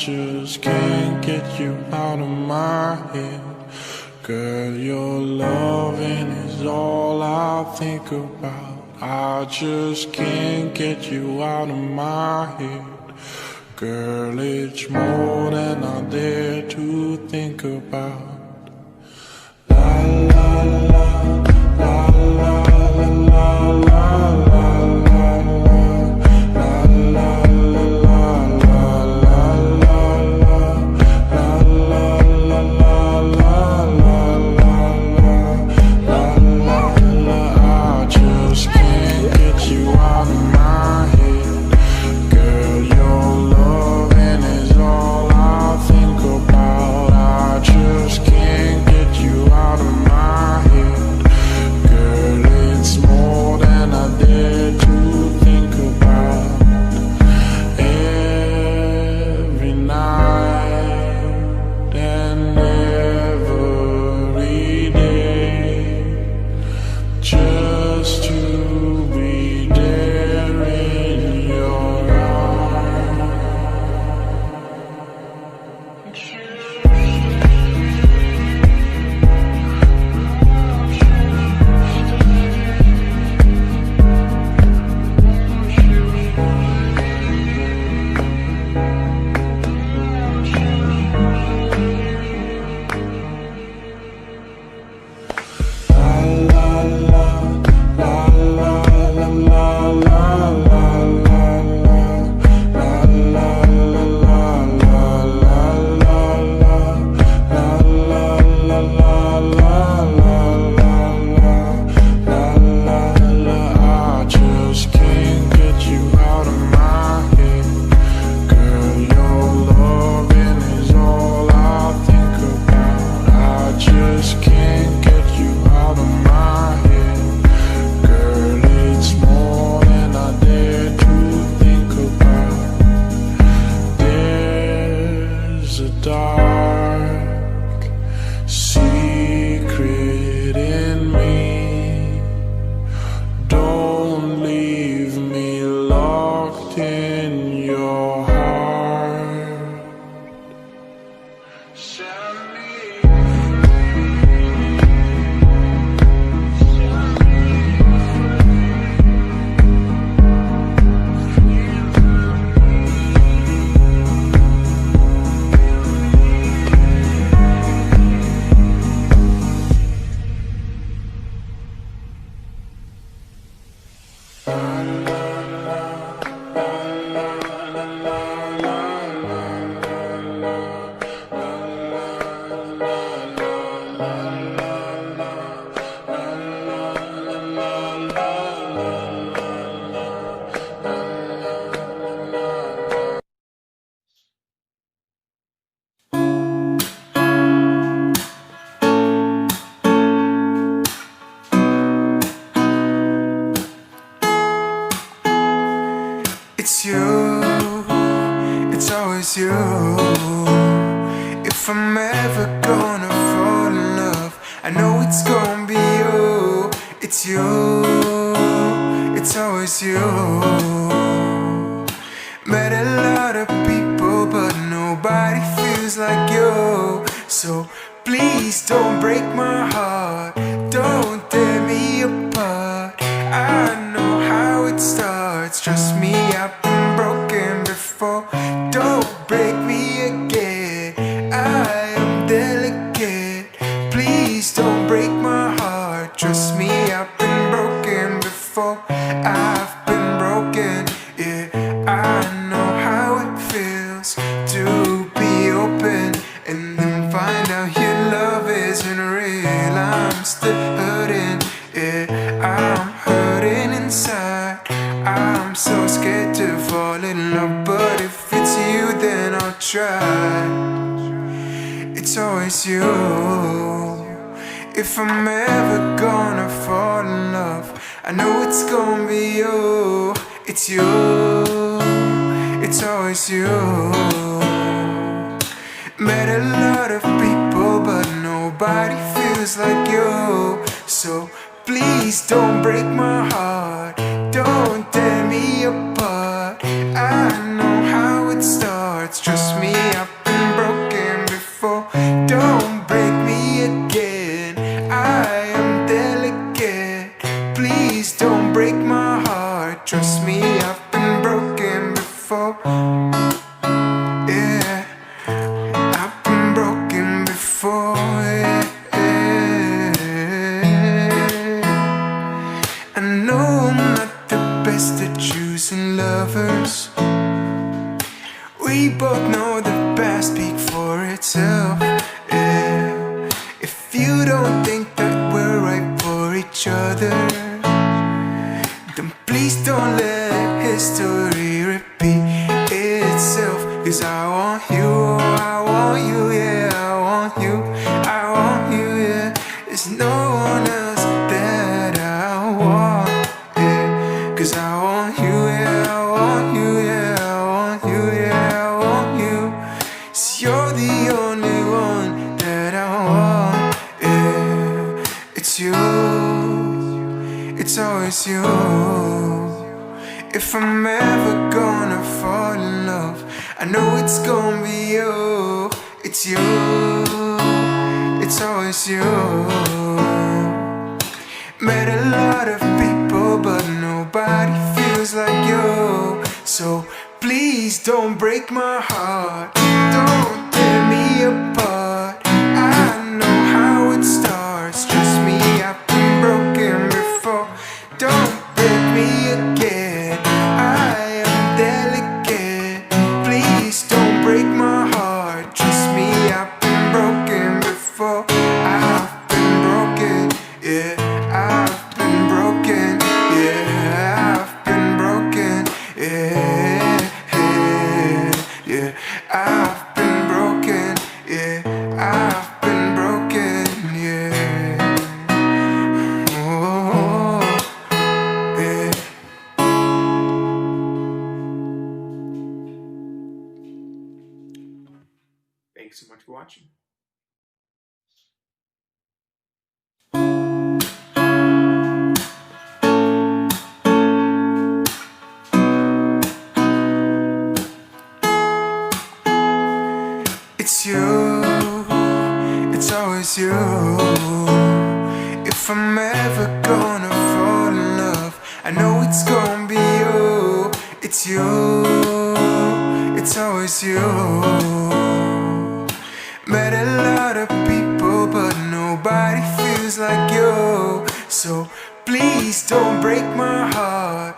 just can't get you out of my head. Girl, your loving is all I think about. I just can't get you out of my head. Girl, it's more than I dare to think about. La la la, la la la la la la la la It's you, it's always you. If I'm ever gonna fall in love, I know it's gonna be you. It's you, it's always you. Met a lot of people, but nobody feels like you. So please don't break my heart, don't tear me apart. I know how it starts, trust me, I've been broken before. Don't break me again, I am delicate. Please don't break my heart, trust me, I've been broken before. I've been broken, yeah, I know how it feels to be open and then find out your love isn't real. I'm still hurting, yeah, I'm hurting inside. I'm so scared to fall in love, but if it's you then I'll try. It's always you. If I'm ever gonna fall in love, I know it's gonna be you. It's you, it's always you. Met a lot of people, but nobody feels like you. So please don't break my heart, don't tear me apart. I know how it starts, trust me, Trust me, I've been broken before. Yeah, I've been broken before. I know I'm not the best at choosing lovers. We both know the past speaks for itself. Yeah. If you don't think that we're right for each other, then please don't let history repeat itself. 'Cause I want you, oh, I want you, yeah, I want you, I want you, yeah. There's no one else that I want, yeah. 'Cause I want you, yeah, I want you, yeah, I want you, yeah, I want you. 'Cause you're the only one that I want, yeah. It's you, it's always you. If I'm ever gonna fall in love, I know it's gonna be you. It's you, it's always you. Met a lot of people, but nobody feels like you. So please don't break my heart, don't tear me apart. I know how it starts, trust me, I've been broken before. Don't break me again, I am delicate. Please don't break my heart, trust me, I've been broken before. I've been broken, yeah, I've been broken, yeah, I've been broken, yeah, yeah, I've been broken, yeah, I've been broken, yeah. Oh, yeah. Thanks so much for watching. It's you, it's always you. If I'm ever gonna fall in love, I know it's gonna be you. It's you, it's always you. Met a lot of people, but nobody feels like you. So please don't break my heart,